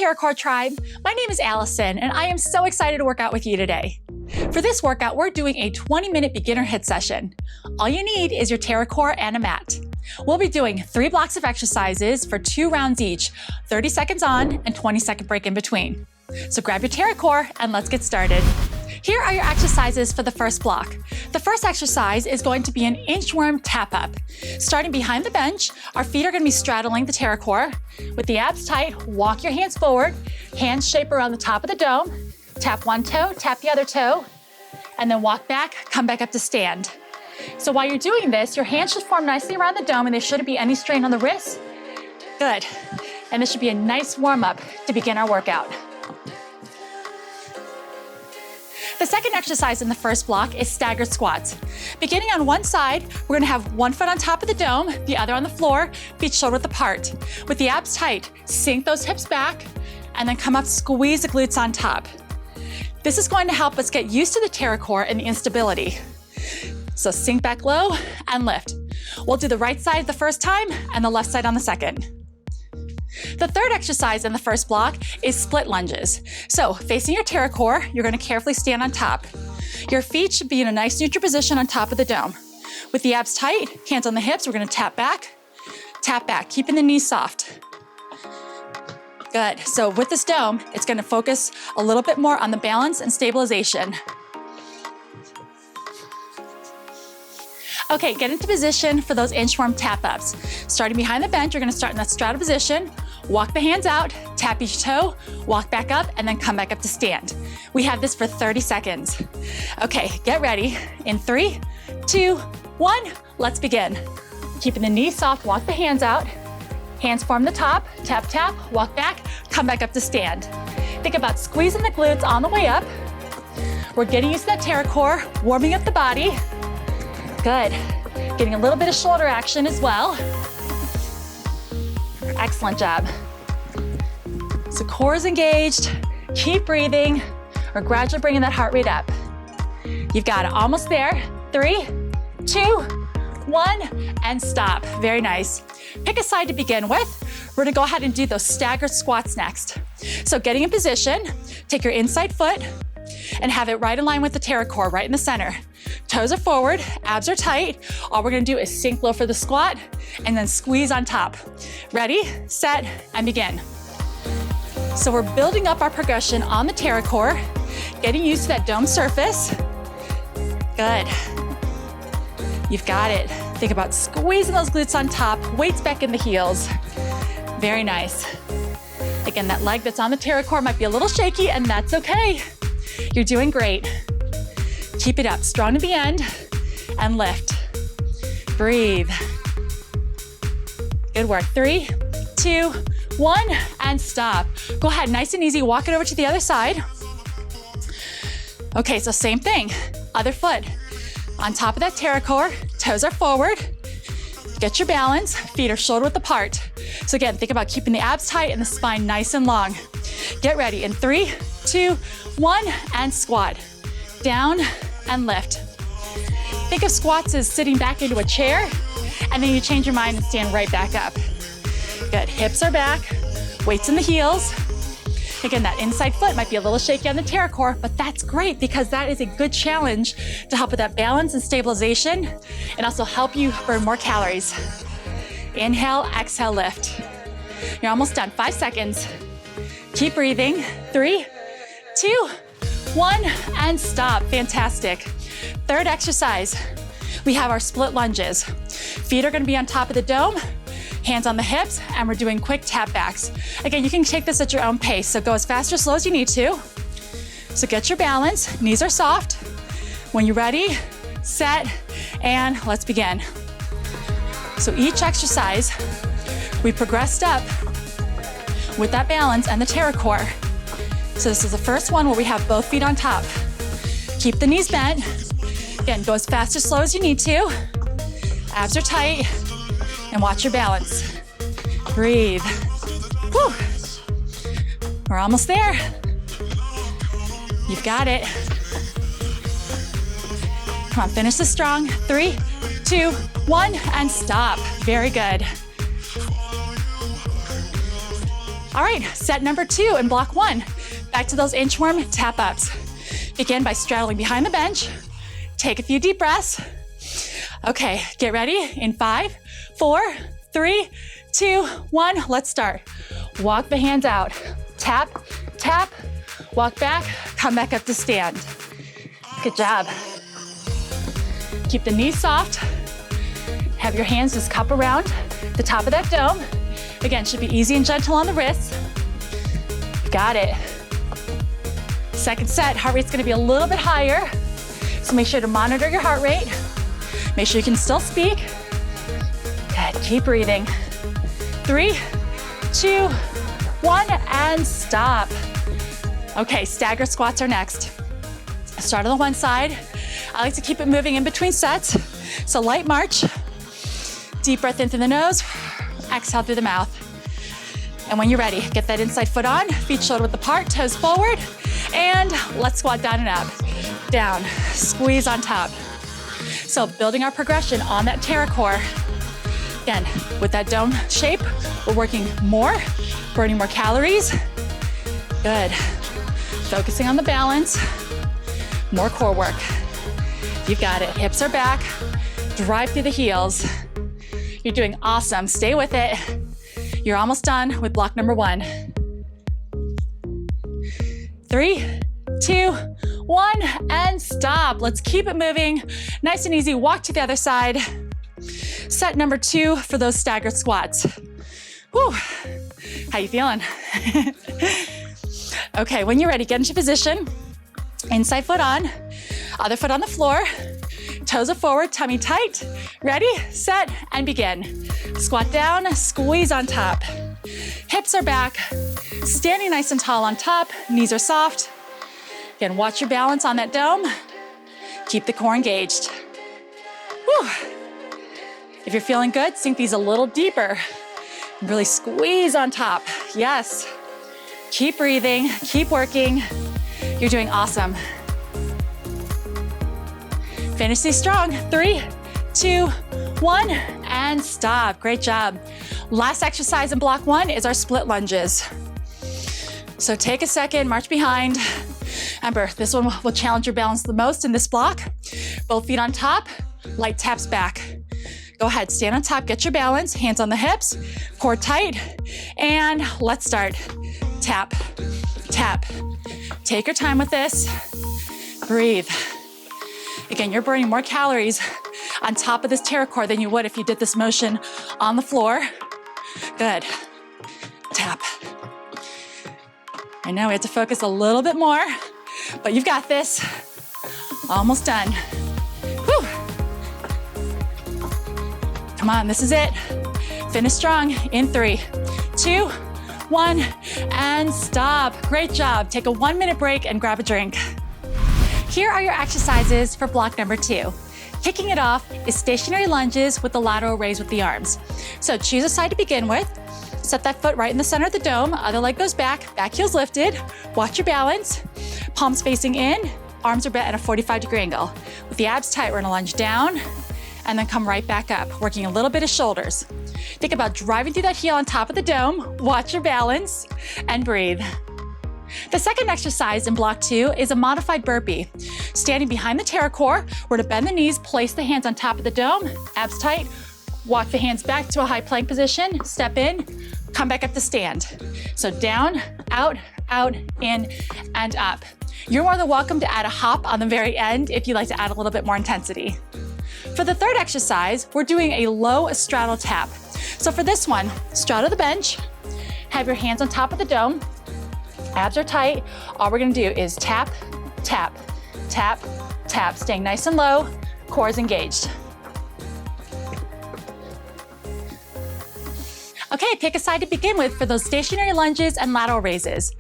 TerraCore Tribe. My name is Allison, and I am so excited to work out with you today. For this workout, we're doing a 20-minute beginner HIIT session. All you need is your TerraCore and a mat. We'll be doing 3 blocks of exercises for 2 rounds each, 30 seconds on and 20-second break in between. So grab your TerraCore and let's get started. Here are your exercises for the first block. The first exercise is going to be an inchworm tap up. Starting behind the bench, our feet are going to be straddling the TerraCore. With the abs tight, walk your hands forward, hands shape around the top of the dome, tap one toe, tap the other toe, and then walk back, come back up to stand. So while you're doing this, your hands should form nicely around the dome and there shouldn't be any strain on the wrists. Good. And this should be a nice warm up to begin our workout. The second exercise in the first block is staggered squats. Beginning on one side, we're gonna have one foot on top of the dome, the other on the floor, feet shoulder width apart. With the abs tight, sink those hips back, and then come up, squeeze the glutes on top. This is going to help us get used to the TerraCore and the instability. So sink back low and lift. We'll do the right side the first time and the left side on the second. The third exercise in the first block is split lunges. So facing your TerraCore, you're gonna carefully stand on top. Your feet should be in a nice neutral position on top of the dome. With the abs tight, hands on the hips, we're gonna tap back, keeping the knees soft. Good, so with this dome, it's gonna focus a little bit more on the balance and stabilization. Okay, get into position for those inchworm tap-ups. Starting behind the bench, you're gonna start in that straddle position, walk the hands out, tap each toe, walk back up, and then come back up to stand. We have this for 30 seconds. Okay, get ready. In 3, 2, 1, let's begin. Keeping the knees soft, walk the hands out, hands form the top, tap, tap, walk back, come back up to stand. Think about squeezing the glutes on the way up. We're getting used to that TerraCore, warming up the body. Good. Getting a little bit of shoulder action as well. Excellent job. So core is engaged. Keep breathing. We're gradually bringing that heart rate up. You've got it. Almost there. 3, 2, 1, and stop. Very nice. Pick a side to begin with. We're gonna go ahead and do those staggered squats next. So getting in position, take your inside foot and have it right in line with the TerraCore, right in the center. Toes are forward, abs are tight. All we're gonna do is sink low for the squat and then squeeze on top. Ready, set, and begin. So we're building up our progression on the TerraCore, getting used to that dome surface. Good. You've got it. Think about squeezing those glutes on top, weights back in the heels. Very nice. Again, that leg that's on the TerraCore might be a little shaky, and that's okay. You're doing great. Keep it up, strong to the end, and lift. Breathe. Good work. 3, 2, 1, and stop. Go ahead, nice and easy, walk it over to the other side. Okay, so same thing. Other foot on top of that TerraCore, toes are forward. Get your balance, feet are shoulder width apart. So again, think about keeping the abs tight and the spine nice and long. Get ready in 3, 2, 1, and squat. Down and lift. Think of squats as sitting back into a chair, and then you change your mind and stand right back up. Good, hips are back, weights in the heels. Again, that inside foot might be a little shaky on the TerraCore, but that's great because that is a good challenge to help with that balance and stabilization and also help you burn more calories. Inhale, exhale, lift. You're almost done, 5 seconds. Keep breathing. 3, 2, 1, and stop. Fantastic. Third exercise, we have our split lunges. Feet are gonna be on top of the dome, hands on the hips, and we're doing quick tap backs. Again, you can take this at your own pace, so go as fast or slow as you need to. So get your balance, knees are soft. When you're ready, set, and let's begin. So each exercise, we progressed up with that balance and the TerraCore. So this is the first one where we have both feet on top. Keep the knees bent. Again, go as fast or slow as you need to. Abs are tight, and watch your balance. Breathe. Whew. We're almost there. You've got it. Come on, finish this strong. 3, 2, 1, and stop. Very good. All right, set number 2 in block 1. Back to those inchworm tap ups. Begin by straddling behind the bench. Take a few deep breaths. Okay, get ready in 5, 4, 3, 2, 1. Let's start. Walk the hands out. Tap, tap, walk back, come back up to stand. Good job. Keep the knees soft. Have your hands just cup around the top of that dome. Again, should be easy and gentle on the wrists. Got it. Second set, heart rate's gonna be a little bit higher. So make sure to monitor your heart rate. Make sure you can still speak. Good, keep breathing. 3, 2, 1, and stop. Okay, stagger squats are next. Start on the one side. I like to keep it moving in between sets. So light march. Deep breath in through the nose. Exhale through the mouth. And when you're ready, get that inside foot on, feet shoulder width apart, toes forward, and let's squat down and up. Down, squeeze on top. So building our progression on that pterocore. Again, with that dome shape, we're working more, burning more calories. Good. Focusing on the balance, more core work. You've got it. Hips are back, drive through the heels. You're doing awesome. Stay with it. You're almost done with block number 1. 3, 2, 1, and stop. Let's keep it moving. Nice and easy. Walk to the other side. Set number 2 for those staggered squats. Whew. How you feeling? Okay, when you're ready, get into position. Inside foot on, other foot on the floor. Toes are forward, tummy tight. Ready, set, and begin. Squat down, squeeze on top. Hips are back. Standing nice and tall on top. Knees are soft. Again, watch your balance on that dome. Keep the core engaged. Whew. If you're feeling good, sink these a little deeper. Really squeeze on top. Yes. Keep breathing, keep working. You're doing awesome. Finish these strong. 3, 2, 1, and stop. Great job. Last exercise in block 1 is our split lunges. So take a second, march behind. Remember, this one will challenge your balance the most in this block. Both feet on top, light taps back. Go ahead, stand on top, get your balance, hands on the hips, core tight, and let's start. Tap, tap. Take your time with this. Breathe. Again, you're burning more calories on top of this pterocore than you would if you did this motion on the floor. Good. Tap. I know we have to focus a little bit more, but you've got this. Almost done. Whew. Come on, this is it. Finish strong in 3, 2, 1, and stop. Great job. Take a 1-minute break and grab a drink. Here are your exercises for block number 2. Kicking it off is stationary lunges with the lateral raise with the arms. So choose a side to begin with. Set that foot right in the center of the dome. Other leg goes back heels lifted. Watch your balance. Palms facing in, arms are bent at a 45-degree angle. With the abs tight, we're gonna lunge down and then come right back up, working a little bit of shoulders. Think about driving through that heel on top of the dome. Watch your balance and breathe. The second exercise in block 2 is a modified burpee. Standing behind the pterocore, we're to bend the knees, place the hands on top of the dome, abs tight, walk the hands back to a high plank position, step in, come back up to stand. So down, out, in, and up. You're more than welcome to add a hop on the very end if you'd like to add a little bit more intensity. For the third exercise, we're doing a low straddle tap. So for this one, straddle the bench, have your hands on top of the dome, abs are tight. All we're gonna do is tap, tap, tap, tap, staying nice and low, core is engaged. Okay, pick a side to begin with for those stationary lunges and lateral raises.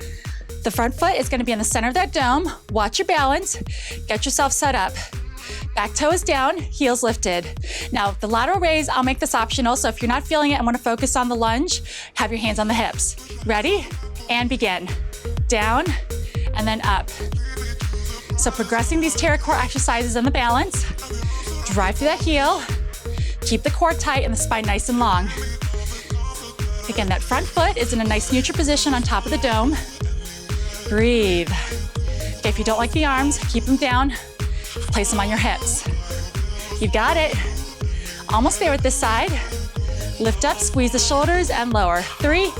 The front foot is gonna be in the center of that dome. Watch your balance, get yourself set up. Back toe is down, heels lifted. Now, the lateral raise, I'll make this optional, so if you're not feeling it and wanna focus on the lunge, have your hands on the hips. Ready? And begin. Down, and then up. So progressing these pterocore exercises and the balance. Drive through that heel. Keep the core tight and the spine nice and long. Again, that front foot is in a nice neutral position on top of the dome. Breathe. Okay, if you don't like the arms, keep them down. Place them on your hips. You got it. Almost there with this side. Lift up, squeeze the shoulders, and lower. 3,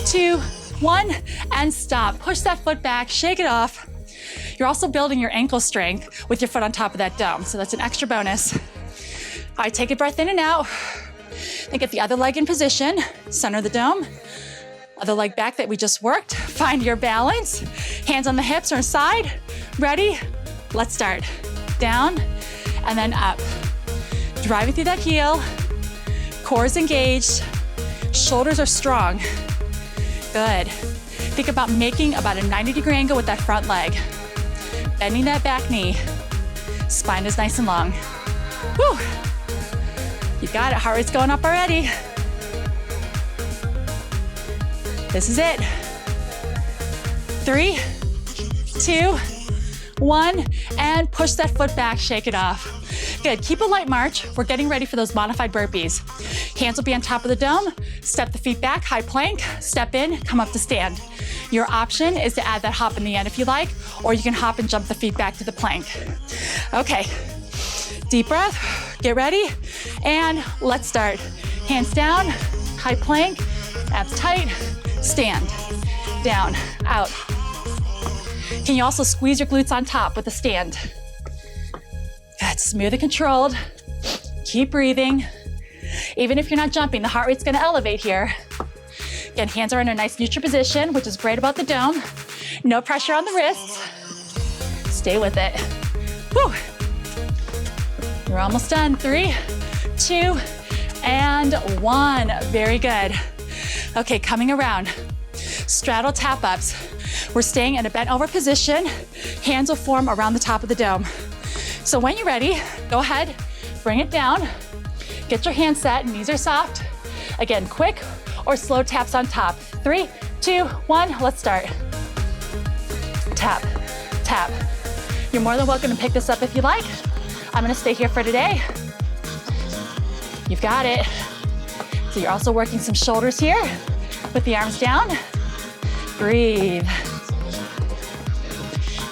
2, 1, and stop. Push that foot back, shake it off. You're also building your ankle strength with your foot on top of that dome, so that's an extra bonus. All right, take a breath in and out. Then get the other leg in position, center the dome. Other leg back that we just worked. Find your balance. Hands on the hips or inside. Ready? Let's start. Down and then up. Driving through that heel. Core is engaged. Shoulders are strong. Good. Think about making about a 90-degree angle with that front leg. Bending that back knee. Spine is nice and long. Woo! You got it. Heart rate's going up already. This is it. 3, 2, 1, and push that foot back, shake it off. Good, keep a light march. We're getting ready for those modified burpees. Hands will be on top of the dome. Step the feet back, high plank, step in, come up to stand. Your option is to add that hop in the end if you like, or you can hop and jump the feet back to the plank. Okay, deep breath, get ready, and let's start. Hands down, high plank, abs tight, stand, down, out. Can you also squeeze your glutes on top with a stand? Good, smooth and controlled. Keep breathing. Even if you're not jumping, the heart rate's gonna elevate here. Again, hands are in a nice neutral position, which is great about the dome. No pressure on the wrists. Stay with it. Whew. You're almost done. 3, 2, and 1. Very good. Okay, coming around. Straddle tap ups. We're staying in a bent over position. Hands will form around the top of the dome. So when you're ready, go ahead, bring it down. Get your hands set, knees are soft. Again, quick or slow taps on top. 3, 2, 1, let's start. Tap, tap. You're more than welcome to pick this up if you like. I'm gonna stay here for today. You've got it. So you're also working some shoulders here with the arms down. Breathe.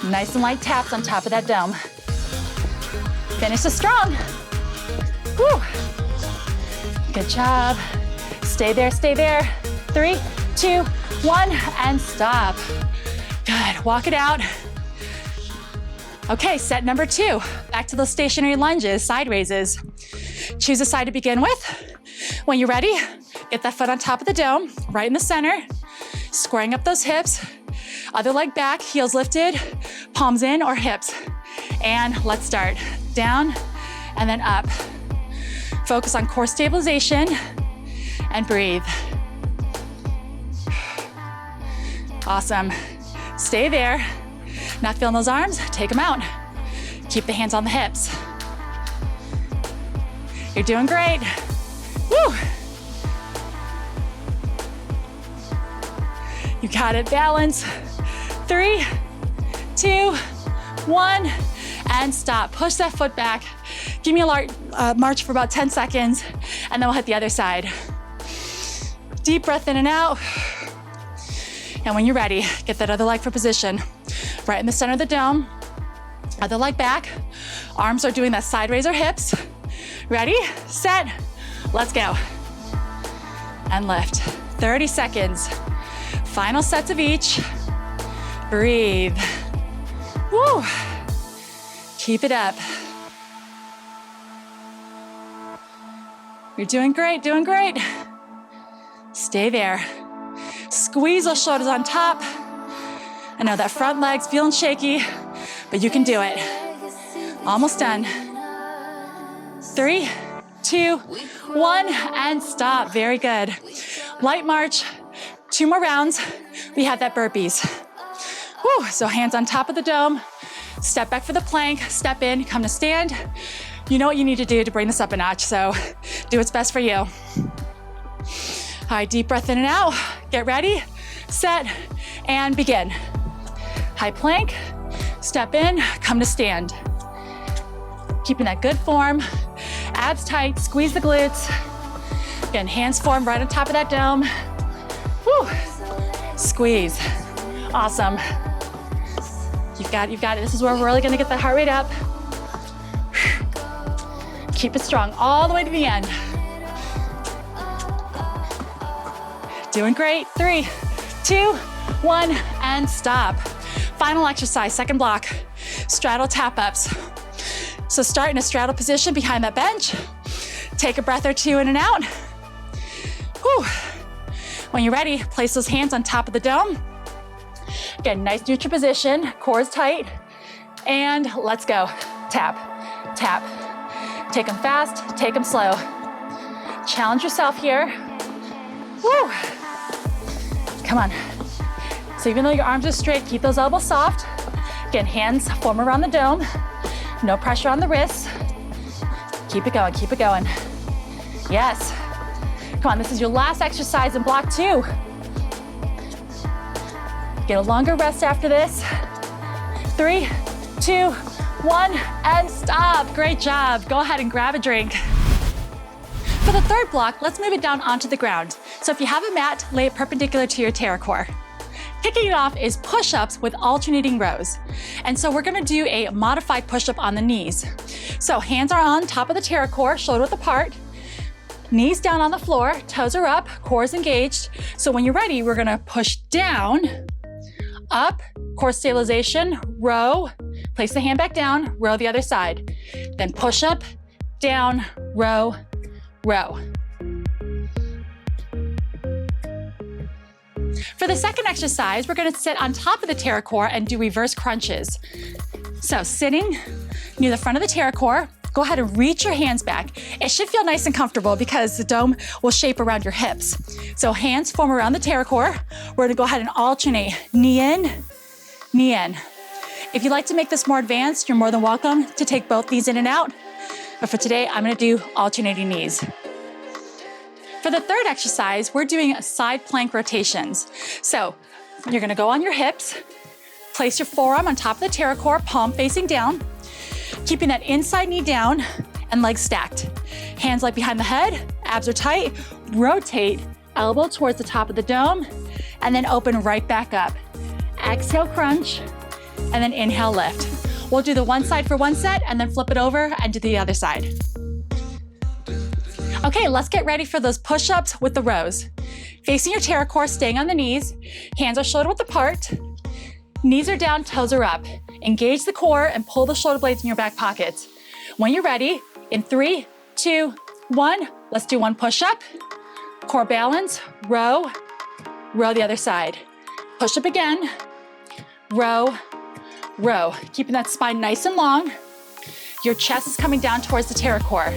Nice and light taps on top of that dome. Finish this strong. Woo. Good job. Stay there, stay there. 3, 2, 1, and stop. Good, walk it out. Okay, set number 2. Back to those stationary lunges, side raises. Choose a side to begin with. When you're ready, get that foot on top of the dome, right in the center, squaring up those hips. Other leg back, heels lifted, palms in or hips. And let's start. Down and then up. Focus on core stabilization and breathe. Awesome. Stay there. Not feeling those arms? Take them out. Keep the hands on the hips. You're doing great. Woo! You got it. Balance. 3, 2, 1, and stop. Push that foot back. Give me a march for about 10 seconds, and then we'll hit the other side. Deep breath in and out. And when you're ready, get that other leg for position. Right in the center of the dome. Other leg back. Arms are doing that side raise or hips. Ready, set, let's go. And lift. 30 seconds. Final sets of each. Breathe. Woo. Keep it up. You're doing great, doing great. Stay there. Squeeze those shoulders on top. I know that front leg's feeling shaky, but you can do it. Almost done. 3, 2, 1, and stop. Very good. Light march. 2 more rounds. We have that burpees. Whew. So hands on top of the dome. Step back for the plank. Step in, come to stand. You know what you need to do to bring this up a notch, so do what's best for you. All right, deep breath in and out. Get ready, set, and begin. High plank, step in, come to stand. Keeping that good form. Abs tight, squeeze the glutes. Again, hands form right on top of that dome. Squeeze. Awesome. You've got it. This is where we're really gonna get that heart rate up. Keep it strong all the way to the end. Doing great. 3, 2, 1, and stop. Final exercise, second block, straddle tap-ups. So start in a straddle position behind that bench. Take a breath or two in and out. Whew. When you're ready, place those hands on top of the dome. Again, nice neutral position, core is tight, and let's go. Tap, tap. Take them fast, take them slow. Challenge yourself here. Woo. Come on. So even though your arms are straight, keep those elbows soft. Again, hands form around the dome. No pressure on the wrists. Keep it going, keep it going. Yes. Come on, this is your last exercise in block 2. Get a longer rest after this. 3, 2, 1, and stop. Great job. Go ahead and grab a drink. For the third block, let's move it down onto the ground. So if you have a mat, lay it perpendicular to your pterocore. Kicking it off is push-ups with alternating rows. And so we're gonna do a modified push-up on the knees. So hands are on top of the pterocore, shoulder width apart, knees down on the floor, toes are up, core is engaged. So when you're ready, we're gonna push down, up, core stabilization, row, place the hand back down, row the other side. Then push up, down, row, row. For the second exercise, we're gonna sit on top of the pterocore and do reverse crunches. So sitting near the front of the pterocore, go ahead and reach your hands back. It should feel nice and comfortable because the dome will shape around your hips. So hands form around the pterocore. We're gonna go ahead and alternate knee in, knee in. If you'd like to make this more advanced, you're more than welcome to take both knees in and out. But for today, I'm gonna do alternating knees. For the third exercise, we're doing side plank rotations. So you're gonna go on your hips, place your forearm on top of the pterocore, palm facing down, keeping that inside knee down and legs stacked. Hands like behind the head, abs are tight, rotate, elbow towards the top of the dome, and then open right back up. Exhale, crunch, and then inhale, lift. We'll do the one side for one set and then flip it over and do the other side. Okay, let's get ready for those push-ups with the rows. Facing your pterocore, staying on the knees, hands are shoulder width apart, knees are down, toes are up. Engage the core and pull the shoulder blades in your back pockets. When you're ready, in 3, 2, 1, let's do one push-up, core balance, row, row the other side. Push up again, row, row. Keeping that spine nice and long. Your chest is coming down towards the pterocore.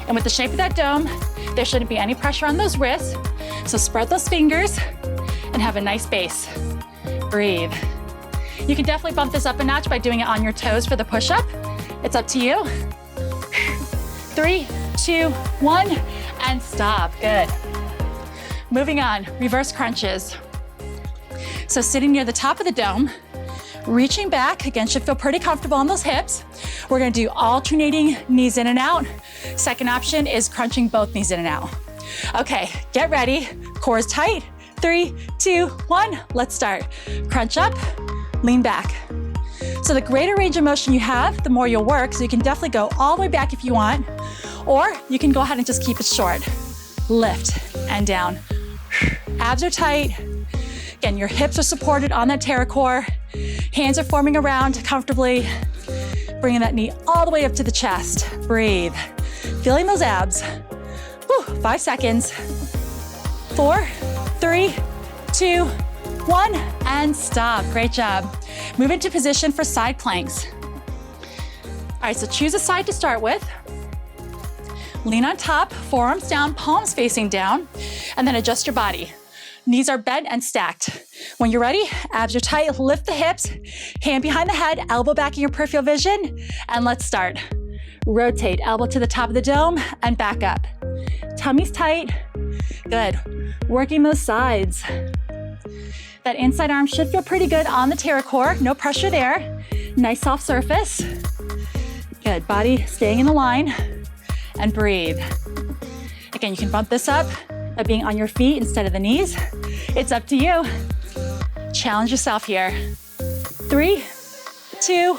And with the shape of that dome, there shouldn't be any pressure on those wrists. So spread those fingers and have a nice base. Breathe. You can definitely bump this up a notch by doing it on your toes for the push-up. It's up to you. 3, 2, 1, and stop. Good. Moving on, reverse crunches. So sitting near the top of the dome, reaching back, again, should feel pretty comfortable on those hips. We're gonna do alternating knees in and out. Second option is crunching both knees in and out. Okay, get ready, core is tight. 3, 2, 1, let's start. Crunch up, lean back. So the greater range of motion you have, the more you'll work, so you can definitely go all the way back if you want, or you can go ahead and just keep it short. Lift and down. Abs are tight. Again, your hips are supported on that pterocore. Hands are forming around comfortably. Bringing that knee all the way up to the chest. Breathe. Feeling those abs. Whew, 5 seconds. 4, 3, 2, 1, and stop. Great job. Move into position for side planks. All right, so choose a side to start with. Lean on top, forearms down, palms facing down, and then adjust your body. Knees are bent and stacked. When you're ready, abs are tight, lift the hips, hand behind the head, elbow back in your peripheral vision, and let's start. Rotate, elbow to the top of the dome and back up. Tummy's tight. Good. Working those sides. That inside arm should feel pretty good on the pterocore. No pressure there. Nice soft surface. Good. Body staying in the line. And breathe. Again, you can bump this up by being on your feet instead of the knees. It's up to you. Challenge yourself here. 3, 2,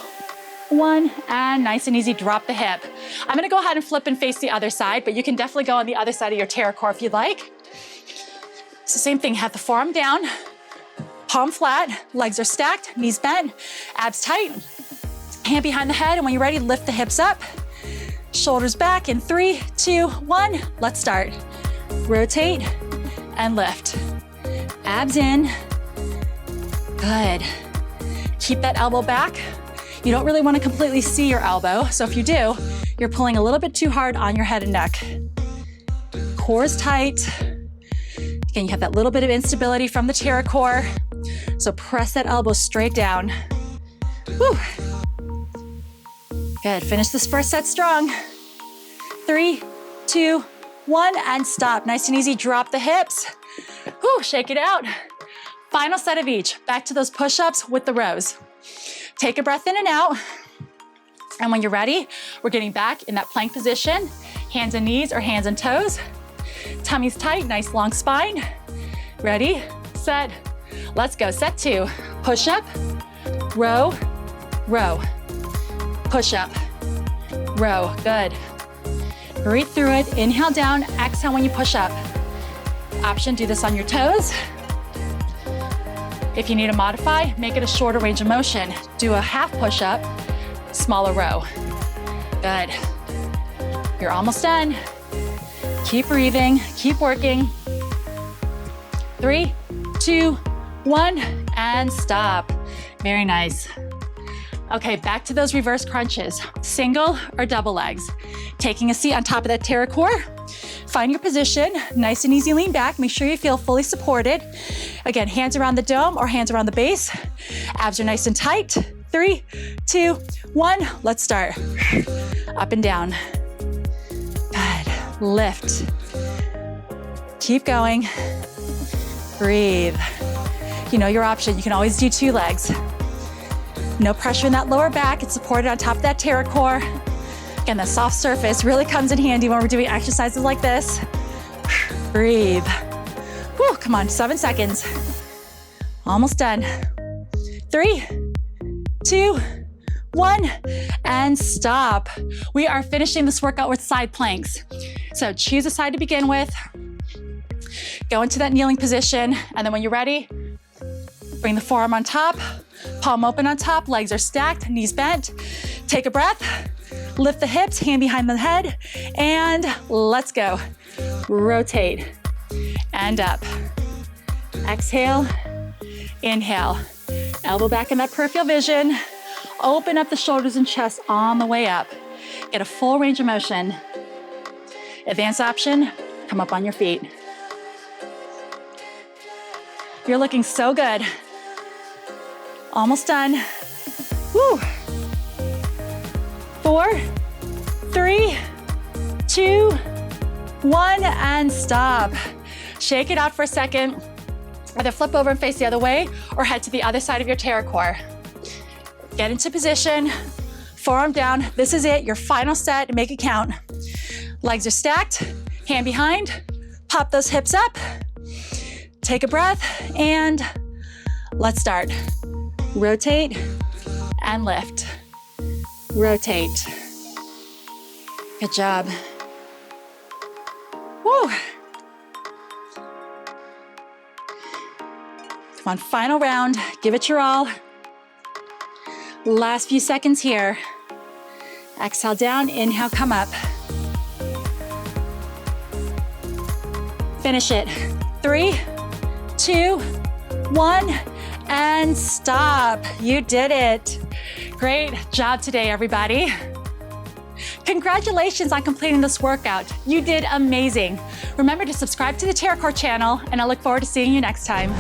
1, and nice and easy, drop the hip. I'm gonna go ahead and flip and face the other side, but you can definitely go on the other side of your TerraCore if you'd like. It's the same thing, have the forearm down, palm flat, legs are stacked, knees bent, abs tight, hand behind the head, and when you're ready, lift the hips up, shoulders back in 3, 2, 1, let's start. Rotate and lift. Abs in, good. Keep that elbow back. You don't really want to completely see your elbow, so if you do, you're pulling a little bit too hard on your head and neck. Core is tight. Again, you have that little bit of instability from the TerraCore, so press that elbow straight down. Woo. Good, finish this first set strong. 3, 2, 1, and stop. Nice and easy, drop the hips. Woo, shake it out. Final set of each. Back to those push-ups with the rows. Take a breath in and out. And when you're ready, we're getting back in that plank position. Hands and knees or hands and toes. Tummy's tight, nice long spine. Ready, set, let's go. Set 2, push up, row, row. Push up, row, good. Breathe through it, inhale down, exhale when you push up. Option, do this on your toes. If you need to modify, make it a shorter range of motion. Do a half push-up, smaller row. Good. You're almost done. Keep breathing, keep working. 3, 2, 1, and stop. Very nice. Okay, back to those reverse crunches. Single or double legs. Taking a seat on top of that TerraCore. Find your position, nice and easy, lean back. Make sure you feel fully supported. Again, hands around the dome or hands around the base. Abs are nice and tight. 3, 2, 1, let's start. Up and down. Good, lift. Keep going. Breathe. You know your option, you can always do 2 legs. No pressure in that lower back, it's supported on top of that TerraCore. Again, the soft surface really comes in handy when we're doing exercises like this. Breathe. Whew, come on, 7 seconds. Almost done. 3, 2, 1, and stop. We are finishing this workout with side planks. So choose a side to begin with. Go into that kneeling position, and then when you're ready, bring the forearm on top, palm open on top, legs are stacked, knees bent. Take a breath. Lift the hips, hand behind the head, and let's go. Rotate and up. Exhale, inhale. Elbow back in that peripheral vision. Open up the shoulders and chest on the way up. Get a full range of motion. Advanced option, come up on your feet. You're looking so good. Almost done. Woo. 4, 3, 2, 1, and stop. Shake it out for a second. Either flip over and face the other way or head to the other side of your TerraCore. Get into position, forearm down. This is it, your final set, make it count. Legs are stacked, hand behind, pop those hips up. Take a breath and let's start. Rotate and lift. Rotate. Good job. Woo. Come on, final round. Give it your all. Last few seconds here. Exhale down, inhale, come up. Finish it. 3, 2, 1, and stop. You did it. Great job today, everybody. Congratulations on completing this workout. You did amazing. Remember to subscribe to the TerraCore channel, and I look forward to seeing you next time.